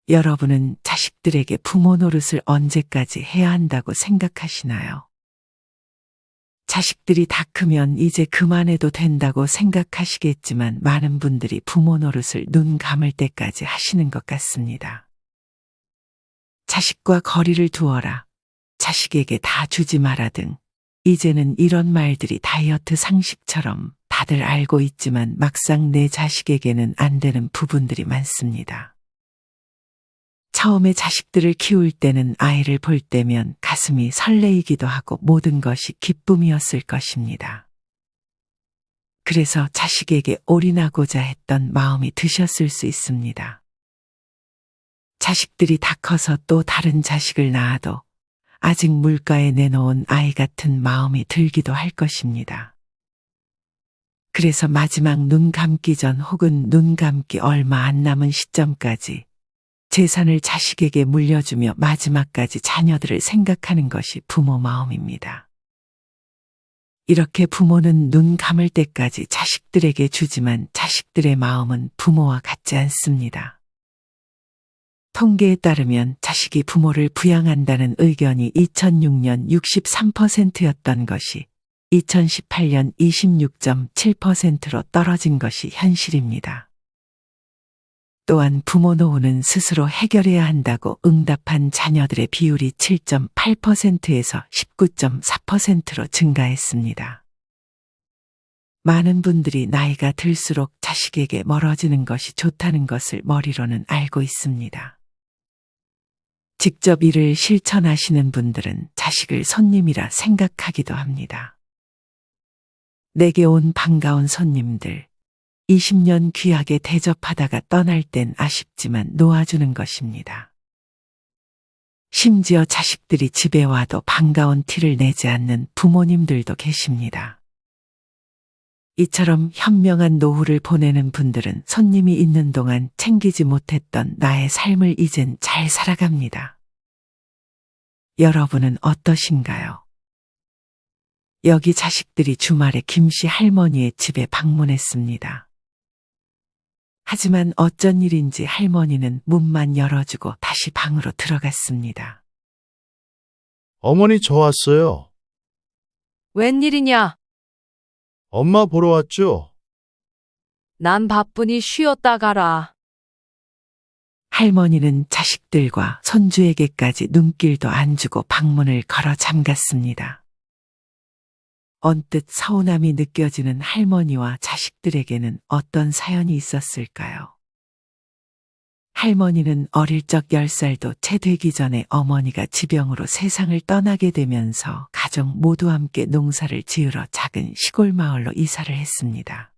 여러분은 자식들에게 부모 노릇을 언제까지 해야 한다고 생각하시나요? 자식들이 다 크면 이제 그만해도 된다고 생각하시겠지만 많은 분들이 부모 노릇을 눈 감을 때까지 하시는 것 같습니다. 자식과 거리를 두어라, 자식에게 다 주지 마라 등 이제는 이런 말들이 다이어트 상식처럼 다들 알고 있지만 막상 내 자식에게는 안 되는 부분들이 많습니다. 처음에 자식들을 키울 때는 아이를 볼 때면 가슴이 설레이기도 하고 모든 것이 기쁨이었을 것입니다. 그래서 자식에게 올인하고자 했던 마음이 드셨을 수 있습니다. 자식들이 다 커서 또 다른 자식을 낳아도 아직 물가에 내놓은 아이 같은 마음이 들기도 할 것입니다. 그래서 마지막 눈 감기 전 혹은 눈 감기 얼마 안 남은 시점까지 재산을 자식에게 물려주며 마지막까지 자녀들을 생각하는 것이 부모 마음입니다. 이렇게 부모는 눈 감을 때까지 자식들에게 주지만 자식들의 마음은 부모와 같지 않습니다. 통계에 따르면 자식이 부모를 부양한다는 의견이 2006년 63%였던 것이 2018년 26.7%로 떨어진 것이 현실입니다. 또한 부모 노후는 스스로 해결해야 한다고 응답한 자녀들의 비율이 7.8%에서 19.4%로 증가했습니다. 많은 분들이 나이가 들수록 자식에게 멀어지는 것이 좋다는 것을 머리로는 알고 있습니다. 직접 이를 실천하시는 분들은 자식을 손님이라 생각하기도 합니다. 내게 온 반가운 손님들, 20년 귀하게 대접하다가 떠날 땐 아쉽지만 놓아주는 것입니다. 심지어 자식들이 집에 와도 반가운 티를 내지 않는 부모님들도 계십니다. 이처럼 현명한 노후를 보내는 분들은 손님이 있는 동안 챙기지 못했던 나의 삶을 이젠 잘 살아갑니다. 여러분은 어떠신가요? 여기 자식들이 주말에 김씨 할머니의 집에 방문했습니다. 하지만 어쩐 일인지 할머니는 문만 열어주고 다시 방으로 들어갔습니다. 어머니 저 왔어요. 웬일이냐? 엄마 보러 왔죠? 난 바쁘니 쉬었다 가라. 할머니는 자식들과 손주에게까지 눈길도 안 주고 방문을 걸어 잠갔습니다. 언뜻 서운함이 느껴지는 할머니와 자식들에게는 어떤 사연이 있었을까요? 할머니는 어릴 적 10살도 채 되기 전에 어머니가 지병으로 세상을 떠나게 되면서 가족 모두 함께 농사를 지으러 작은 시골 마을로 이사를 했습니다.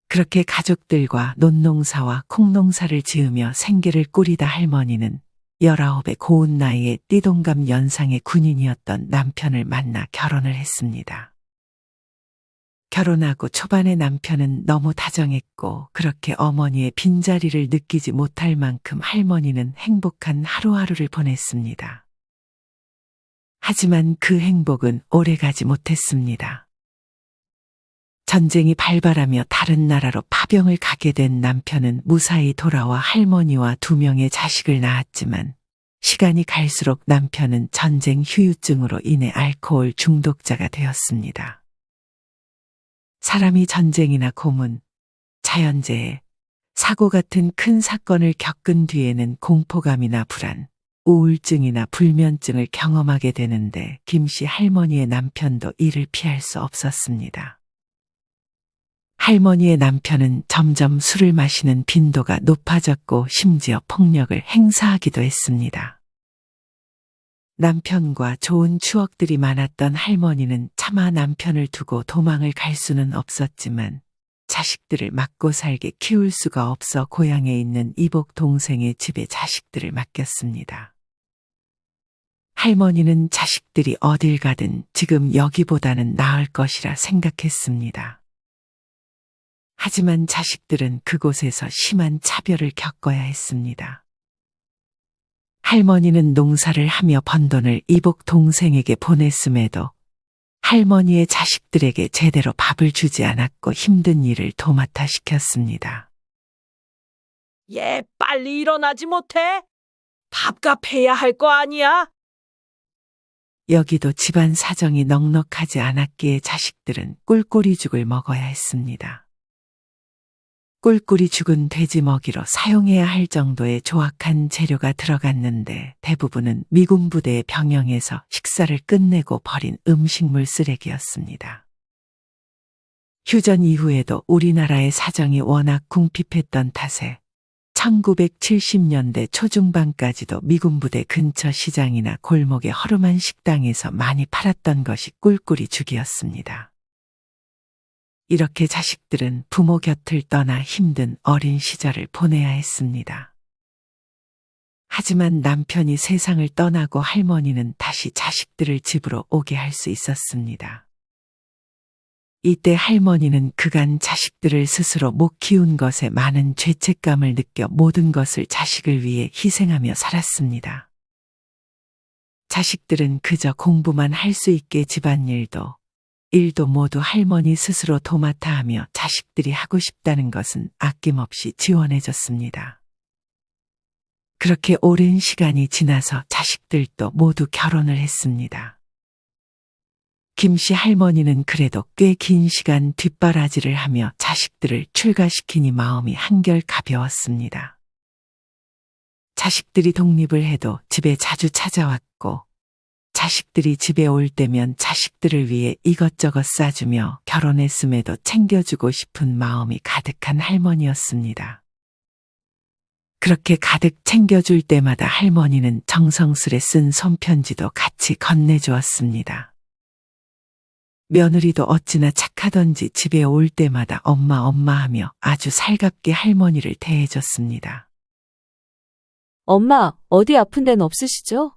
그렇게 가족들과 논농사와 콩농사를 지으며 생계를 꾸리다 할머니는 19의 고운 나이에 띠동갑 연상의 군인이었던 남편을 만나 결혼을 했습니다. 결혼하고 초반에 남편은 너무 다정했고 그렇게 어머니의 빈자리를 느끼지 못할 만큼 할머니는 행복한 하루하루를 보냈습니다. 하지만 그 행복은 오래가지 못했습니다. 전쟁이 발발하며 다른 나라로 파병을 가게 된 남편은 무사히 돌아와 할머니와 2명의 자식을 낳았지만 시간이 갈수록 남편은 전쟁 후유증으로 인해 알코올 중독자가 되었습니다. 사람이 전쟁이나 고문, 자연재해, 사고 같은 큰 사건을 겪은 뒤에는 공포감이나 불안, 우울증이나 불면증을 경험하게 되는데 김씨 할머니의 남편도 이를 피할 수 없었습니다. 할머니의 남편은 점점 술을 마시는 빈도가 높아졌고 심지어 폭력을 행사하기도 했습니다. 남편과 좋은 추억들이 많았던 할머니는 차마 남편을 두고 도망을 갈 수는 없었지만 자식들을 맞고 살게 키울 수가 없어 고향에 있는 이복 동생의 집에 자식들을 맡겼습니다. 할머니는 자식들이 어딜 가든 지금 여기보다는 나을 것이라 생각했습니다. 하지만 자식들은 그곳에서 심한 차별을 겪어야 했습니다. 할머니는 농사를 하며 번 돈을 이복 동생에게 보냈음에도 할머니의 자식들에게 제대로 밥을 주지 않았고 힘든 일을 도맡아 시켰습니다. 얘 빨리 일어나지 못해? 밥값 해야 할 거 아니야? 여기도 집안 사정이 넉넉하지 않았기에 자식들은 꿀꿀이 죽을 먹어야 했습니다. 꿀꿀이 죽은 돼지 먹이로 사용해야 할 정도의 조악한 재료가 들어갔는데 대부분은 미군 부대의 병영에서 식사를 끝내고 버린 음식물 쓰레기였습니다. 휴전 이후에도 우리나라의 사정이 워낙 궁핍했던 탓에 1970년대 초중반까지도 미군 부대 근처 시장이나 골목의 허름한 식당에서 많이 팔았던 것이 꿀꿀이 죽이었습니다. 이렇게 자식들은 부모 곁을 떠나 힘든 어린 시절을 보내야 했습니다. 하지만 남편이 세상을 떠나고 할머니는 다시 자식들을 집으로 오게 할 수 있었습니다. 이때 할머니는 그간 자식들을 스스로 못 키운 것에 많은 죄책감을 느껴 모든 것을 자식을 위해 희생하며 살았습니다. 자식들은 그저 공부만 할 수 있게 집안일도 일도 모두 할머니 스스로 도맡아 하며 자식들이 하고 싶다는 것은 아낌없이 지원해줬습니다. 그렇게 오랜 시간이 지나서 자식들도 모두 결혼을 했습니다. 김씨 할머니는 그래도 꽤 긴 시간 뒷바라지를 하며 자식들을 출가시키니 마음이 한결 가벼웠습니다. 자식들이 독립을 해도 집에 자주 찾아왔고 자식들이 집에 올 때면 자식들을 위해 이것저것 싸주며 결혼했음에도 챙겨주고 싶은 마음이 가득한 할머니였습니다. 그렇게 가득 챙겨줄 때마다 할머니는 정성스레 쓴 손편지도 같이 건네주었습니다. 며느리도 어찌나 착하던지 집에 올 때마다 엄마 엄마 하며 아주 살갑게 할머니를 대해줬습니다. 엄마, 어디 아픈 데는 없으시죠?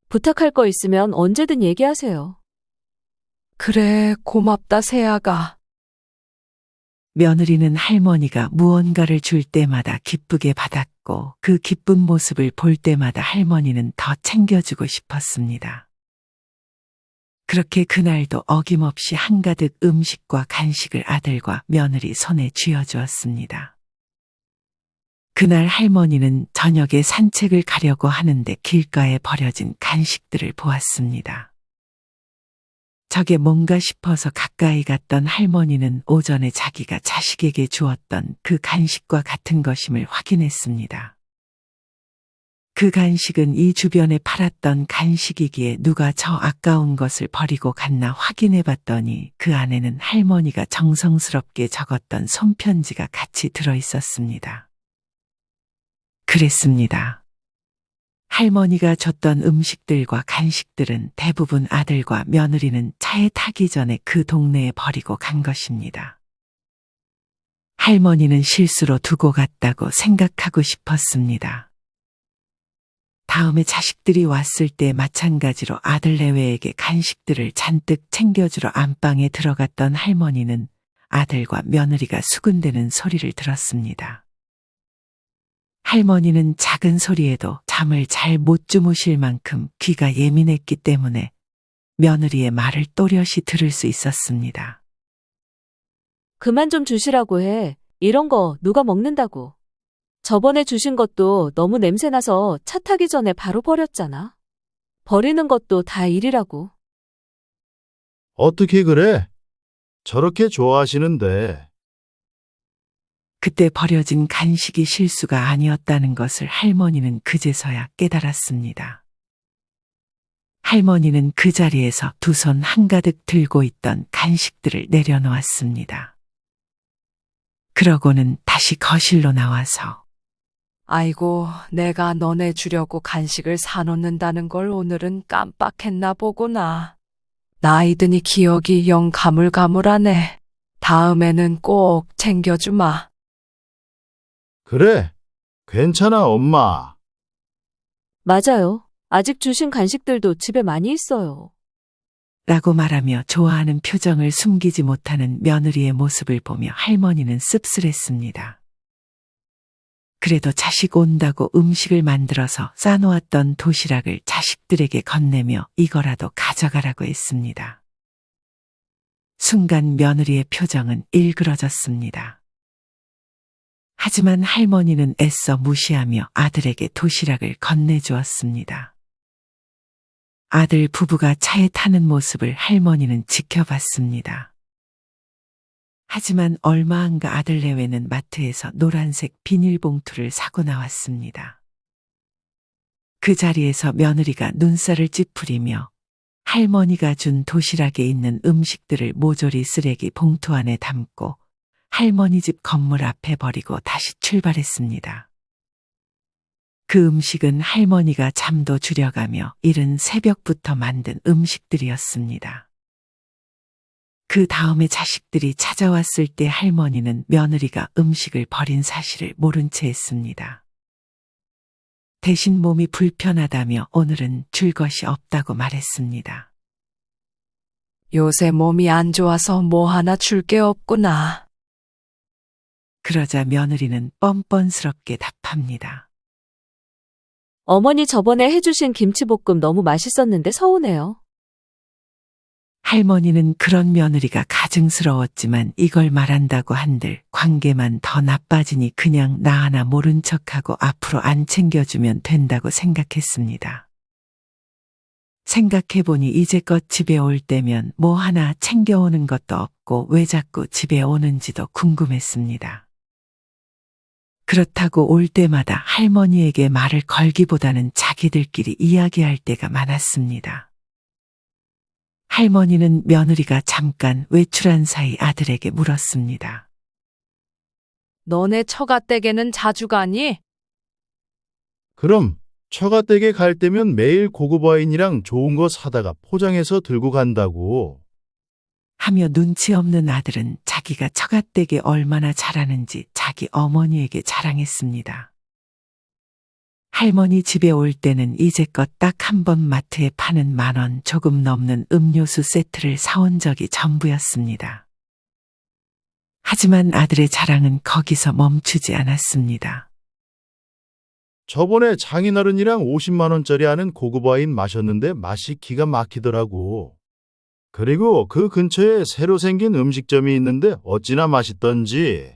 부탁할 거 있으면 언제든 얘기하세요. 그래, 고맙다, 새아가. 며느리는 할머니가 무언가를 줄 때마다 기쁘게 받았고 그 기쁜 모습을 볼 때마다 할머니는 더 챙겨주고 싶었습니다. 그렇게 그날도 어김없이 한가득 음식과 간식을 아들과 며느리 손에 쥐어주었습니다. 그날 할머니는 저녁에 산책을 가려고 하는데 길가에 버려진 간식들을 보았습니다. 저게 뭔가 싶어서 가까이 갔던 할머니는 오전에 자기가 자식에게 주었던 그 간식과 같은 것임을 확인했습니다. 그 간식은 이 주변에 팔았던 간식이기에 누가 저 아까운 것을 버리고 갔나 확인해 봤더니 그 안에는 할머니가 정성스럽게 적었던 손편지가 같이 들어 있었습니다. 그랬습니다. 할머니가 줬던 음식들과 간식들은 대부분 아들과 며느리는 차에 타기 전에 그 동네에 버리고 간 것입니다. 할머니는 실수로 두고 갔다고 생각하고 싶었습니다. 다음에 자식들이 왔을 때 마찬가지로 아들 내외에게 간식들을 잔뜩 챙겨주러 안방에 들어갔던 할머니는 아들과 며느리가 수군대는 소리를 들었습니다. 할머니는 작은 소리에도 잠을 잘 못 주무실 만큼 귀가 예민했기 때문에 며느리의 말을 또렷이 들을 수 있었습니다. 그만 좀 주시라고 해. 이런 거 누가 먹는다고. 저번에 주신 것도 너무 냄새나서 차 타기 전에 바로 버렸잖아. 버리는 것도 다 일이라고. 어떻게 그래? 저렇게 좋아하시는데. 그때 버려진 간식이 실수가 아니었다는 것을 할머니는 그제서야 깨달았습니다. 할머니는 그 자리에서 두 손 한가득 들고 있던 간식들을 내려놓았습니다. 그러고는 다시 거실로 나와서 아이고, 내가 너네 주려고 간식을 사놓는다는 걸 오늘은 깜빡했나 보구나. 나이 드니 기억이 영 가물가물하네. 다음에는 꼭 챙겨주마. 그래, 괜찮아, 엄마. 맞아요. 아직 주신 간식들도 집에 많이 있어요. 라고 말하며 좋아하는 표정을 숨기지 못하는 며느리의 모습을 보며 할머니는 씁쓸했습니다. 그래도 자식 온다고 음식을 만들어서 싸놓았던 도시락을 자식들에게 건네며 이거라도 가져가라고 했습니다. 순간 며느리의 표정은 일그러졌습니다. 하지만 할머니는 애써 무시하며 아들에게 도시락을 건네주었습니다. 아들 부부가 차에 타는 모습을 할머니는 지켜봤습니다. 하지만 얼마 안 가 아들 내외는 마트에서 노란색 비닐봉투를 사고 나왔습니다. 그 자리에서 며느리가 눈살을 찌푸리며 할머니가 준 도시락에 있는 음식들을 모조리 쓰레기 봉투 안에 담고 할머니 집 건물 앞에 버리고 다시 출발했습니다. 그 음식은 할머니가 잠도 줄여가며 이른 새벽부터 만든 음식들이었습니다. 그 다음에 자식들이 찾아왔을 때 할머니는 며느리가 음식을 버린 사실을 모른 채 했습니다. 대신 몸이 불편하다며 오늘은 줄 것이 없다고 말했습니다. 요새 몸이 안 좋아서 뭐 하나 줄 게 없구나. 그러자 며느리는 뻔뻔스럽게 답합니다. 어머니 저번에 해주신 김치볶음 너무 맛있었는데 서운해요. 할머니는 그런 며느리가 가증스러웠지만 이걸 말한다고 한들 관계만 더 나빠지니 그냥 나 하나 모른 척하고 앞으로 안 챙겨주면 된다고 생각했습니다. 생각해보니 이제껏 집에 올 때면 뭐 하나 챙겨오는 것도 없고 왜 자꾸 집에 오는지도 궁금했습니다. 그렇다고 올 때마다 할머니에게 말을 걸기보다는 자기들끼리 이야기할 때가 많았습니다. 할머니는 며느리가 잠깐 외출한 사이 아들에게 물었습니다. 너네 처가댁에는 자주 가니? 그럼 처가댁에 갈 때면 매일 고급 와인이랑 좋은 거 사다가 포장해서 들고 간다고. 하며 눈치 없는 아들은 자기가 처가댁에 얼마나 잘하는지 자기 어머니에게 자랑했습니다. 할머니 집에 올 때는 이제껏 딱 한 번 마트에 파는 10,000원 조금 넘는 음료수 세트를 사온 적이 전부였습니다. 하지만 아들의 자랑은 거기서 멈추지 않았습니다. 저번에 장인어른이랑 50만 원짜리 하는 고급 와인 마셨는데 맛이 기가 막히더라고. 그리고 그 근처에 새로 생긴 음식점이 있는데 어찌나 맛있던지.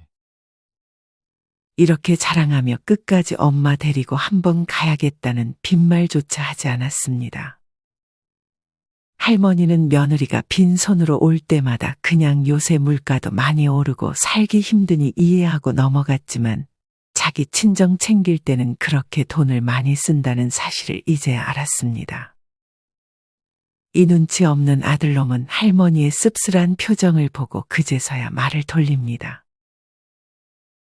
이렇게 자랑하며 끝까지 엄마 데리고 한번 가야겠다는 빈말조차 하지 않았습니다. 할머니는 며느리가 빈손으로 올 때마다 그냥 요새 물가도 많이 오르고 살기 힘드니 이해하고 넘어갔지만 자기 친정 챙길 때는 그렇게 돈을 많이 쓴다는 사실을 이제야 알았습니다. 이 눈치 없는 아들놈은 할머니의 씁쓸한 표정을 보고 그제서야 말을 돌립니다.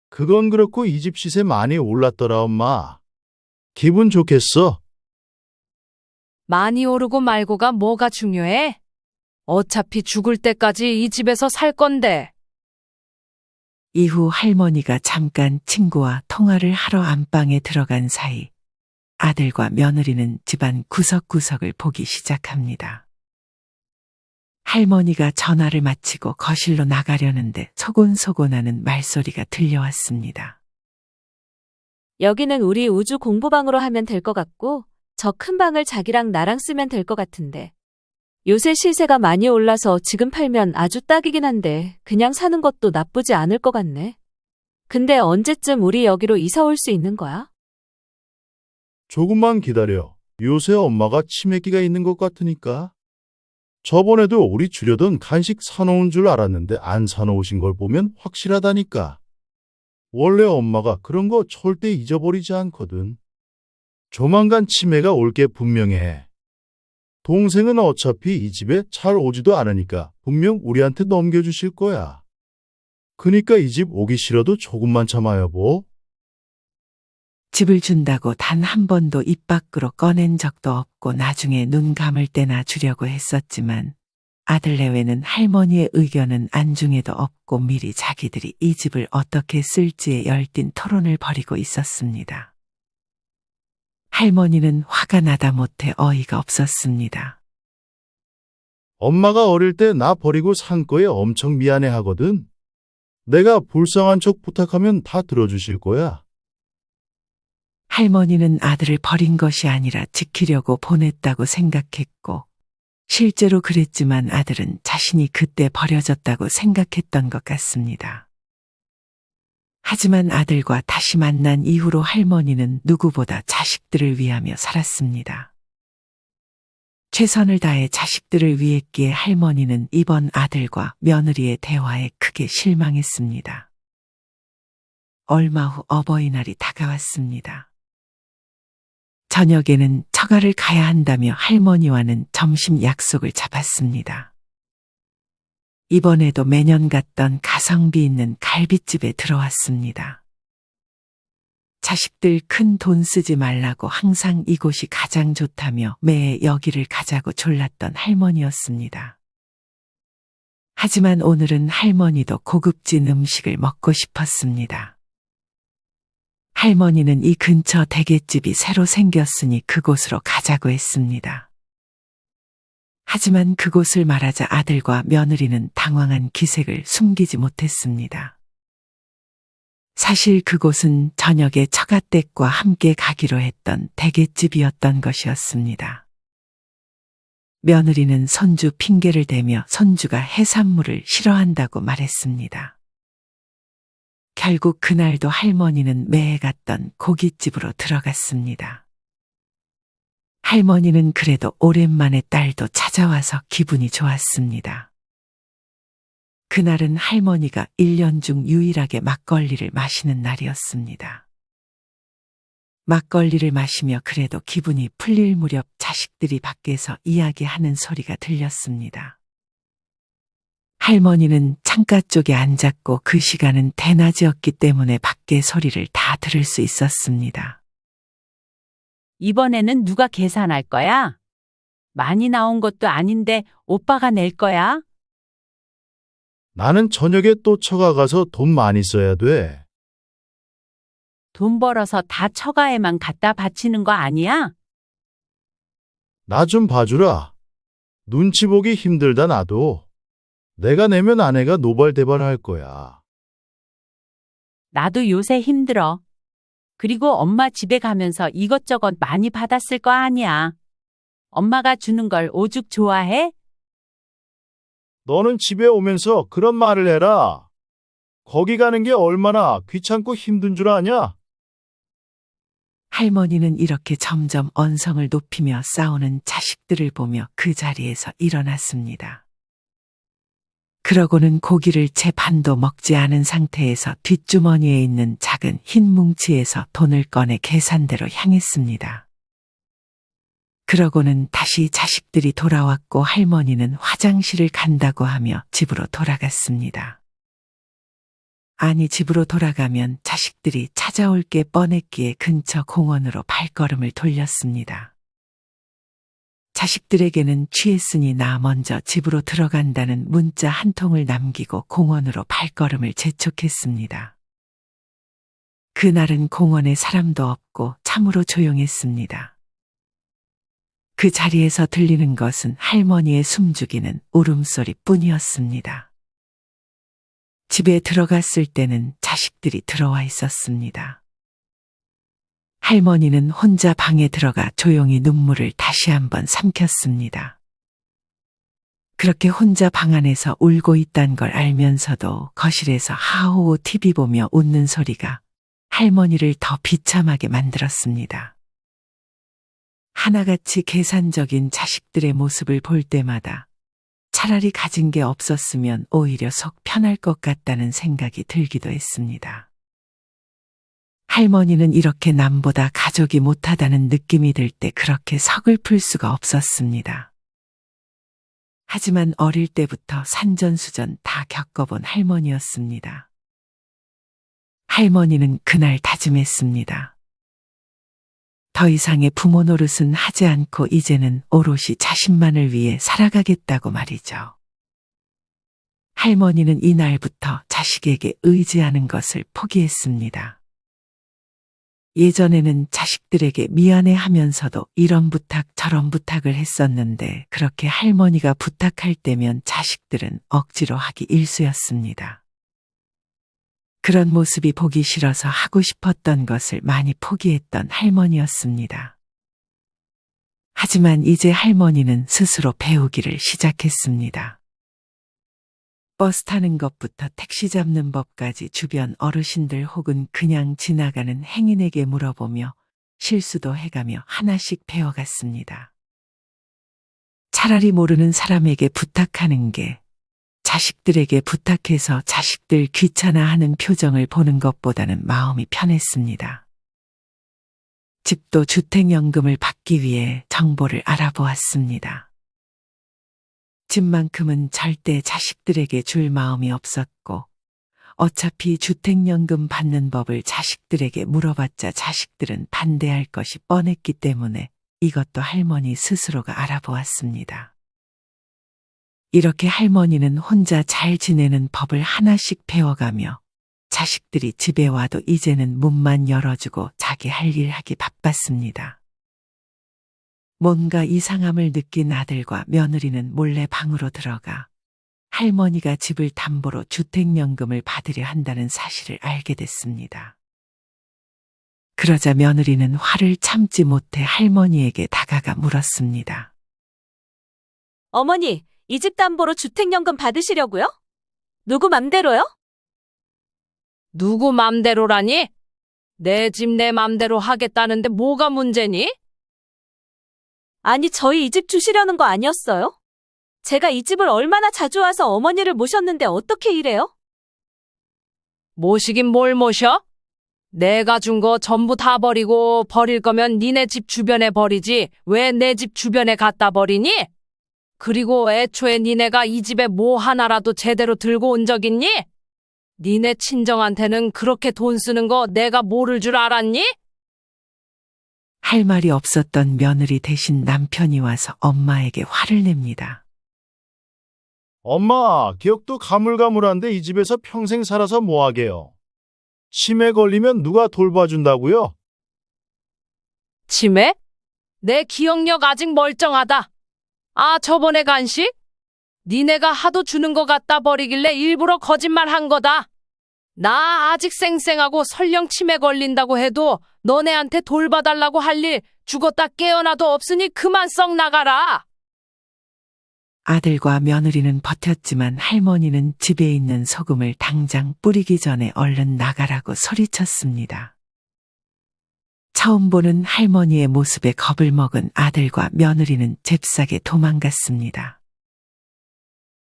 그건 그렇고 이 집 시세 많이 올랐더라, 엄마. 기분 좋겠어? 많이 오르고 말고가 뭐가 중요해? 어차피 죽을 때까지 이 집에서 살 건데. 이후 할머니가 잠깐 친구와 통화를 하러 안방에 들어간 사이 아들과 며느리는 집안 구석구석을 보기 시작합니다. 할머니가 전화를 마치고 거실로 나가려는데 소곤소곤하는 말소리가 들려왔습니다. 여기는 우리 우주 공부방으로 하면 될 것 같고 저 큰 방을 자기랑 나랑 쓰면 될 것 같은데. 요새 시세가 많이 올라서 지금 팔면 아주 딱이긴 한데 그냥 사는 것도 나쁘지 않을 것 같네. 근데 언제쯤 우리 여기로 이사 올 수 있는 거야? 조금만 기다려. 요새 엄마가 치매기가 있는 것 같으니까. 저번에도 우리 주려던 간식 사놓은 줄 알았는데 안 사놓으신 걸 보면 확실하다니까. 원래 엄마가 그런 거 절대 잊어버리지 않거든. 조만간 치매가 올 게 분명해. 동생은 어차피 이 집에 잘 오지도 않으니까 분명 우리한테 넘겨주실 거야. 그니까 이 집 오기 싫어도 조금만 참아요, 뭐. 집을 준다고 단 한 번도 입 밖으로 꺼낸 적도 없고 나중에 눈 감을 때나 주려고 했었지만 아들 내외는 할머니의 의견은 안중에도 없고 미리 자기들이 이 집을 어떻게 쓸지에 열띤 토론을 벌이고 있었습니다. 할머니는 화가 나다 못해 어이가 없었습니다. 엄마가 어릴 때 나 버리고 산 거에 엄청 미안해 하거든. 내가 불쌍한 척 부탁하면 다 들어주실 거야. 할머니는 아들을 버린 것이 아니라 지키려고 보냈다고 생각했고 실제로 그랬지만 아들은 자신이 그때 버려졌다고 생각했던 것 같습니다. 하지만 아들과 다시 만난 이후로 할머니는 누구보다 자식들을 위하며 살았습니다. 최선을 다해 자식들을 위했기에 할머니는 이번 아들과 며느리의 대화에 크게 실망했습니다. 얼마 후 어버이날이 다가왔습니다. 저녁에는 처가를 가야 한다며 할머니와는 점심 약속을 잡았습니다. 이번에도 매년 갔던 가성비 있는 갈빗집에 들어왔습니다. 자식들 큰 돈 쓰지 말라고 항상 이곳이 가장 좋다며 매해 여기를 가자고 졸랐던 할머니였습니다. 하지만 오늘은 할머니도 고급진 음식을 먹고 싶었습니다. 할머니는 이 근처 대게집이 새로 생겼으니 그곳으로 가자고 했습니다. 하지만 그곳을 말하자 아들과 며느리는 당황한 기색을 숨기지 못했습니다. 사실 그곳은 저녁에 처가댁과 함께 가기로 했던 대게집이었던 것이었습니다. 며느리는 손주 핑계를 대며 손주가 해산물을 싫어한다고 말했습니다. 결국 그날도 할머니는 매해 갔던 고깃집으로 들어갔습니다. 할머니는 그래도 오랜만에 딸도 찾아와서 기분이 좋았습니다. 그날은 할머니가 1년 중 유일하게 막걸리를 마시는 날이었습니다. 막걸리를 마시며 그래도 기분이 풀릴 무렵 자식들이 밖에서 이야기하는 소리가 들렸습니다. 할머니는 창가 쪽에 앉았고 그 시간은 대낮이었기 때문에 밖의 소리를 다 들을 수 있었습니다. 이번에는 누가 계산할 거야? 많이 나온 것도 아닌데 오빠가 낼 거야? 나는 저녁에 또 처가 가서 돈 많이 써야 돼. 돈 벌어서 다 처가에만 갖다 바치는 거 아니야? 나 좀 봐주라. 눈치 보기 힘들다 나도. 내가 내면 아내가 노발대발할 거야. 나도 요새 힘들어. 그리고 엄마 집에 가면서 이것저것 많이 받았을 거 아니야. 엄마가 주는 걸 오죽 좋아해? 너는 집에 오면서 그런 말을 해라. 거기 가는 게 얼마나 귀찮고 힘든 줄 아냐? 할머니는 이렇게 점점 언성을 높이며 싸우는 자식들을 보며 그 자리에서 일어났습니다. 그러고는 고기를 채 반도 먹지 않은 상태에서 뒷주머니에 있는 작은 흰 뭉치에서 돈을 꺼내 계산대로 향했습니다. 그러고는 다시 자식들이 돌아왔고 할머니는 화장실을 간다고 하며 집으로 돌아갔습니다. 아니, 집으로 돌아가면 자식들이 찾아올 게 뻔했기에 근처 공원으로 발걸음을 돌렸습니다. 자식들에게는 취했으니 나 먼저 집으로 들어간다는 문자 한 통을 남기고 공원으로 발걸음을 재촉했습니다. 그날은 공원에 사람도 없고 참으로 조용했습니다. 그 자리에서 들리는 것은 할머니의 숨죽이는 울음소리 뿐이었습니다. 집에 들어갔을 때는 자식들이 들어와 있었습니다. 할머니는 혼자 방에 들어가 조용히 눈물을 다시 한번 삼켰습니다. 그렇게 혼자 방 안에서 울고 있단 걸 알면서도 거실에서 하호호 TV 보며 웃는 소리가 할머니를 더 비참하게 만들었습니다. 하나같이 계산적인 자식들의 모습을 볼 때마다 차라리 가진 게 없었으면 오히려 속 편할 것 같다는 생각이 들기도 했습니다. 할머니는 이렇게 남보다 가족이 못하다는 느낌이 들 때 그렇게 서글플 수가 없었습니다. 하지만 어릴 때부터 산전수전 다 겪어본 할머니였습니다. 할머니는 그날 다짐했습니다. 더 이상의 부모 노릇은 하지 않고 이제는 오롯이 자신만을 위해 살아가겠다고 말이죠. 할머니는 이날부터 자식에게 의지하는 것을 포기했습니다. 예전에는 자식들에게 미안해하면서도 이런 부탁 저런 부탁을 했었는데 그렇게 할머니가 부탁할 때면 자식들은 억지로 하기 일쑤였습니다. 그런 모습이 보기 싫어서 하고 싶었던 것을 많이 포기했던 할머니였습니다. 하지만 이제 할머니는 스스로 배우기를 시작했습니다. 버스 타는 것부터 택시 잡는 법까지 주변 어르신들 혹은 그냥 지나가는 행인에게 물어보며 실수도 해가며 하나씩 배워갔습니다. 차라리 모르는 사람에게 부탁하는 게 자식들에게 부탁해서 자식들 귀찮아하는 표정을 보는 것보다는 마음이 편했습니다. 집도 주택연금을 받기 위해 정보를 알아보았습니다. 집만큼은 절대 자식들에게 줄 마음이 없었고 어차피 주택연금 받는 법을 자식들에게 물어봤자 자식들은 반대할 것이 뻔했기 때문에 이것도 할머니 스스로가 알아보았습니다. 이렇게 할머니는 혼자 잘 지내는 법을 하나씩 배워가며 자식들이 집에 와도 이제는 문만 열어주고 자기 할 일 하기 바빴습니다. 뭔가 이상함을 느낀 아들과 며느리는 몰래 방으로 들어가 할머니가 집을 담보로 주택연금을 받으려 한다는 사실을 알게 됐습니다. 그러자 며느리는 화를 참지 못해 할머니에게 다가가 물었습니다. 어머니, 이 집 담보로 주택연금 받으시려고요? 누구 맘대로요? 누구 맘대로라니? 내 집 내 맘대로 하겠다는데 뭐가 문제니? 아니, 저희 이 집 주시려는 거 아니었어요? 제가 이 집을 얼마나 자주 와서 어머니를 모셨는데 어떻게 이래요? 모시긴 뭘 모셔? 내가 준 거 전부 다 버리고 버릴 거면 니네 집 주변에 버리지 왜 내 집 주변에 갖다 버리니? 그리고 애초에 니네가 이 집에 뭐 하나라도 제대로 들고 온 적 있니? 니네 친정한테는 그렇게 돈 쓰는 거 내가 모를 줄 알았니? 할 말이 없었던 며느리 대신 남편이 와서 엄마에게 화를 냅니다. 엄마, 기억도 가물가물한데 이 집에서 평생 살아서 뭐 하게요? 치매 걸리면 누가 돌봐준다고요? 치매? 내 기억력 아직 멀쩡하다. 아, 저번에 간식? 니네가 하도 주는 거 갖다 버리길래 일부러 거짓말 한 거다. 나 아직 쌩쌩하고 설령 치매 걸린다고 해도 너네한테 돌봐달라고 할 일 죽었다 깨어나도 없으니 그만 썩 나가라. 아들과 며느리는 버텼지만 할머니는 집에 있는 소금을 당장 뿌리기 전에 얼른 나가라고 소리쳤습니다. 처음 보는 할머니의 모습에 겁을 먹은 아들과 며느리는 잽싸게 도망갔습니다.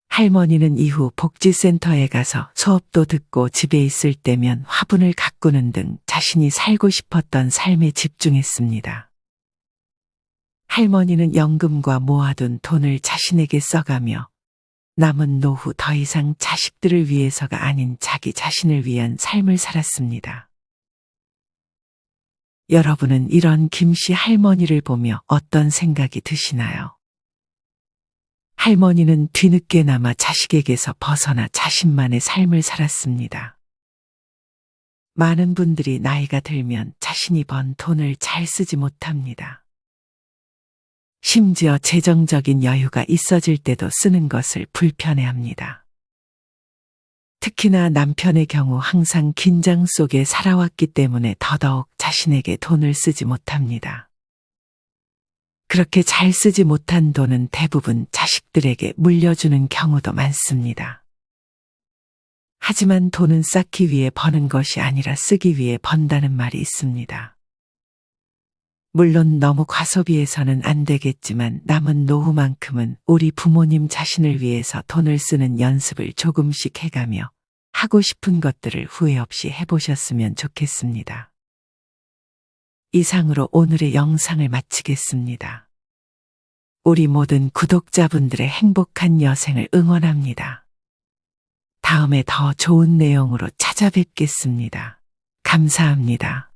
할머니는 이후 복지센터에 가서 수업도 듣고 집에 있을 때면 화분을 가꾸는 등 자신이 살고 싶었던 삶에 집중했습니다. 할머니는 연금과 모아둔 돈을 자신에게 써가며 남은 노후 더 이상 자식들을 위해서가 아닌 자기 자신을 위한 삶을 살았습니다. 여러분은 이런 김씨 할머니를 보며 어떤 생각이 드시나요? 할머니는 뒤늦게나마 자식에게서 벗어나 자신만의 삶을 살았습니다. 많은 분들이 나이가 들면 자신이 번 돈을 잘 쓰지 못합니다. 심지어 재정적인 여유가 있어질 때도 쓰는 것을 불편해합니다. 특히나 남편의 경우 항상 긴장 속에 살아왔기 때문에 더더욱 자신에게 돈을 쓰지 못합니다. 그렇게 잘 쓰지 못한 돈은 대부분 자식들에게 물려주는 경우도 많습니다. 하지만 돈은 쌓기 위해 버는 것이 아니라 쓰기 위해 번다는 말이 있습니다. 물론 너무 과소비해서는 안 되겠지만 남은 노후만큼은 우리 부모님 자신을 위해서 돈을 쓰는 연습을 조금씩 해가며 하고 싶은 것들을 후회 없이 해보셨으면 좋겠습니다. 이상으로 오늘의 영상을 마치겠습니다. 우리 모든 구독자분들의 행복한 여생을 응원합니다. 다음에 더 좋은 내용으로 찾아뵙겠습니다. 감사합니다.